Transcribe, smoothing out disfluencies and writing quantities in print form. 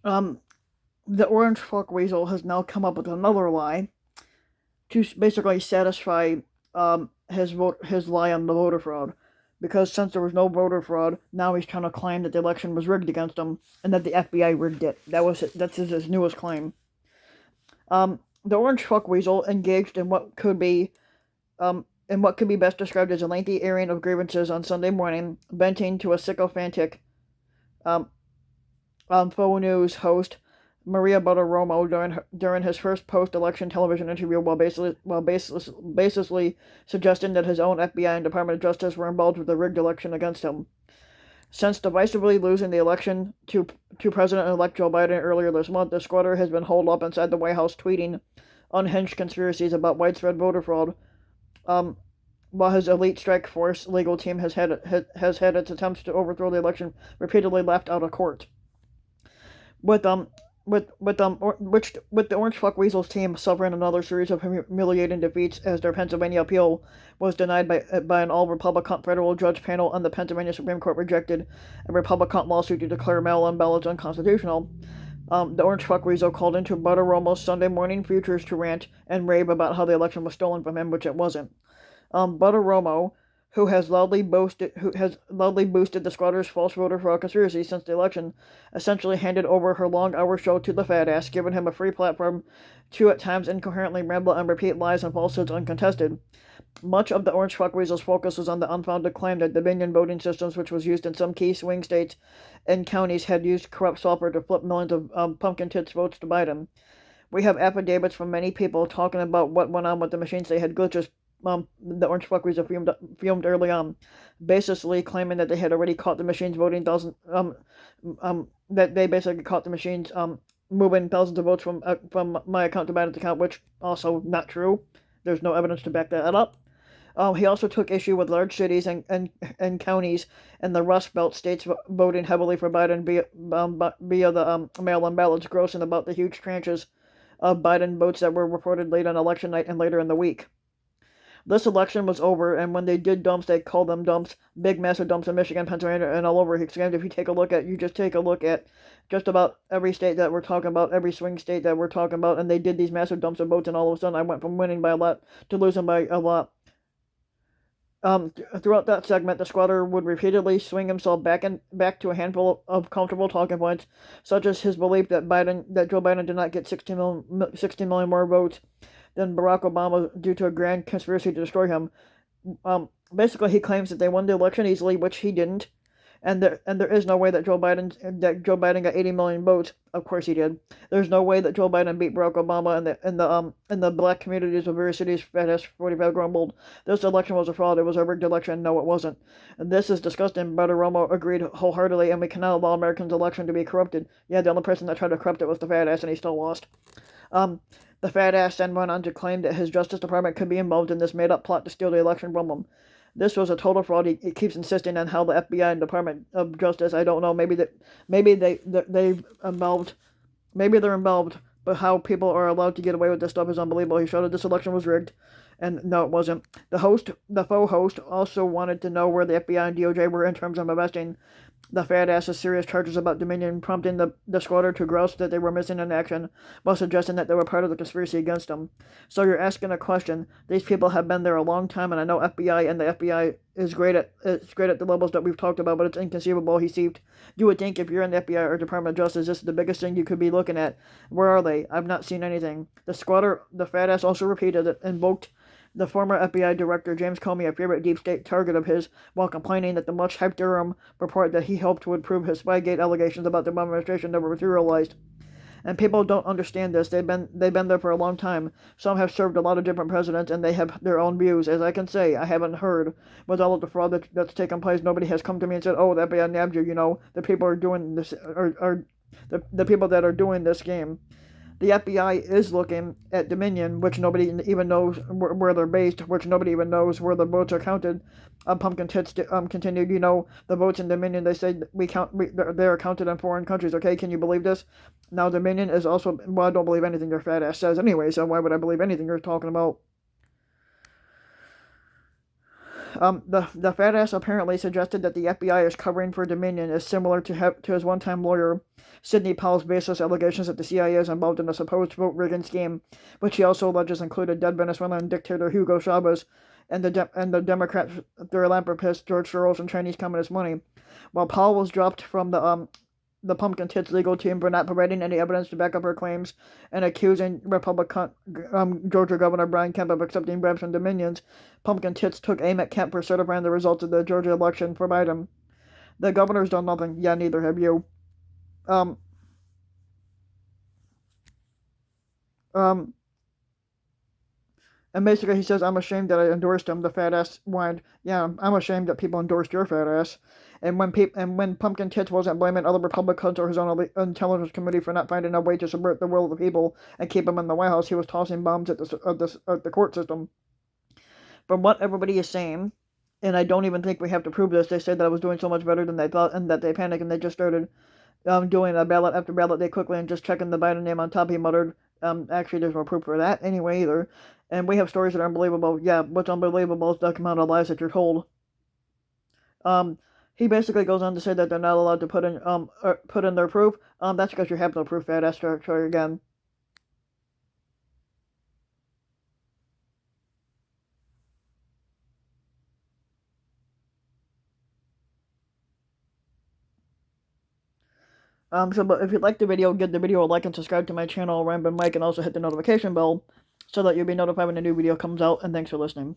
Um, the orange fuck weasel has now come up with another lie to basically satisfy his lie on the voter fraud. Because since there was no voter fraud, now he's trying to claim that the election was rigged against him and that the FBI rigged it. That's his newest claim. The orange fuck weasel engaged in what could be best described as a lengthy airing of grievances on Sunday morning, venting to a sycophantic um, faux news host Maria Bartiromo during his first post-election television interview while baselessly suggesting that his own FBI and Department of Justice were involved with the rigged election against him. Since divisively losing the election to President-elect Joe Biden earlier this month, the squatter has been holed up inside the White House tweeting unhinged conspiracies about widespread voter fraud, um, while his elite strike force legal team has had its attempts to overthrow the election repeatedly laughed out of court. With the Orange Fuck Weasels team suffering another series of humiliating defeats as their Pennsylvania appeal was denied by an all-Republican federal judge panel, and the Pennsylvania Supreme Court rejected a Republican lawsuit to declare mail-in ballots unconstitutional. The Orange Fuck Weasel called into Bartiromo's Sunday morning futures to rant and rave about how the election was stolen from him, which it wasn't. Bartiromo, who has loudly boosted the squatter's false voter fraud conspiracy since the election, essentially handed over her long-hour show to the fat ass, giving him a free platform to at times incoherently ramble and repeat lies and falsehoods uncontested. Much of the Orange Fuck Weasel's focus was on the unfounded claim that Dominion voting systems, which was used in some key swing states and counties, had used corrupt software to flip millions of pumpkin tits votes to Biden. We have affidavits from many people talking about what went on with the machines. They had glitches. The Orange Fuck Weasel filmed early on, basically claiming that they had already caught the machines voting that they basically caught the machines moving thousands of votes from my account to Biden's account, which also not true. There's no evidence to back that up. He also took issue with large cities and counties in the Rust Belt states voting heavily for Biden via the mail-in ballots, grossing about the huge tranches of Biden votes that were reported late on election night and later in the week. This election was over, and when they did dumps, they called them dumps, big massive dumps in Michigan, Pennsylvania, and all over. He exclaimed, if you just take a look at just about every state that we're talking about, every swing state that we're talking about, and they did these massive dumps of votes, and all of a sudden I went from winning by a lot to losing by a lot. Throughout that segment, the squatter would repeatedly swing himself back to a handful of comfortable talking points, such as his belief that Joe Biden did not get 60 million more votes than Barack Obama due to a grand conspiracy to destroy him. Basically, he claims that they won the election easily, which he didn't, and there is no way that Joe Biden got 80 million votes. Of course he did. There's no way that Joe Biden beat Barack Obama in the black communities of various cities. Fat 45 grumbled. This election was a fraud. It was a rigged election. No, it wasn't. And this is disgusting. Bartiromo agreed wholeheartedly, and we cannot allow Americans' election to be corrupted. Yeah, the only person that tried to corrupt it was the fat ass, and he still lost. The fat ass then went on to claim that his Justice Department could be involved in this made-up plot to steal the election from him. This was a total fraud. He keeps insisting on how the FBI and Department of Justice, I don't know, maybe they're involved, but how people are allowed to get away with this stuff is unbelievable. He showed that this election was rigged, and no, it wasn't. The faux host, also wanted to know where the FBI and DOJ were in terms of investing the fat ass's serious charges about Dominion, prompting the squatter to grouse that they were missing in action, while suggesting that they were part of the conspiracy against them. So you're asking a question. These people have been there a long time, and I know FBI, and the FBI is great at the levels that we've talked about, but it's inconceivable. He seemed, you would think if you're in the FBI or Department of Justice, this is the biggest thing you could be looking at. Where are they? I've not seen anything. The squatter, the fat ass, also repeated it, invoked the former FBI director James Comey, a favorite deep state target of his, while complaining that the much hyped Durham report that he helped would prove his Spygate allegations about the Obama administration never materialized. And people don't understand this. They've been there for a long time. Some have served a lot of different presidents, and they have their own views. As I can say, I haven't heard with all of the fraud that's taken place. Nobody has come to me and said, "Oh, the FBI nabbed you." You know, the people are doing this, are the people that are doing this game. The FBI is looking at Dominion, which nobody even knows where they're based, which nobody even knows where the votes are counted. Pumpkin Tits continued, the votes in Dominion, they say they are counted in foreign countries. Okay, can you believe this? Now, Dominion is also, well, I don't believe anything your fat ass says anyway, so why would I believe anything you're talking about? The fat ass apparently suggested that the FBI is covering for Dominion is similar to his one-time lawyer Sidney Powell's baseless allegations that the CIA is involved in a supposed vote rigging scheme, which he also alleges included dead Venezuelan dictator Hugo Chavez and the Democrat philanthropist George Soros and Chinese Communist money. While Powell was dropped from the Pumpkin Tits legal team for not providing any evidence to back up her claims and accusing Republican Georgia Governor Brian Kemp of accepting bribes from Dominions, Pumpkin Tits took aim at Kemp for certifying the results of the Georgia election for Biden. The governor's done nothing. Yeah, neither have you. Um, um, and basically he says, I'm ashamed that I endorsed him, the fat ass whined. Yeah, I'm ashamed that people endorsed your fat ass. And when Pumpkin Tits wasn't blaming other Republicans or his own intelligence committee for not finding a way to subvert the will of the people and keep him in the White House, he was tossing bombs at the court system. From what everybody is saying, and I don't even think we have to prove this, they said that I was doing so much better than they thought, and that they panicked and they just started doing a ballot after ballot day quickly and just checking the Biden name on top. He muttered, actually, there's no proof for that anyway either. And we have stories that are unbelievable. Yeah, what's unbelievable is the amount of lies that you're told. He basically goes on to say that they're not allowed to put in their proof. That's because you have no proof, fat ass. Try again. But if you like the video, give the video a like and subscribe to my channel, Rambin Mike, and also hit the notification bell so that you'll be notified when a new video comes out. And thanks for listening.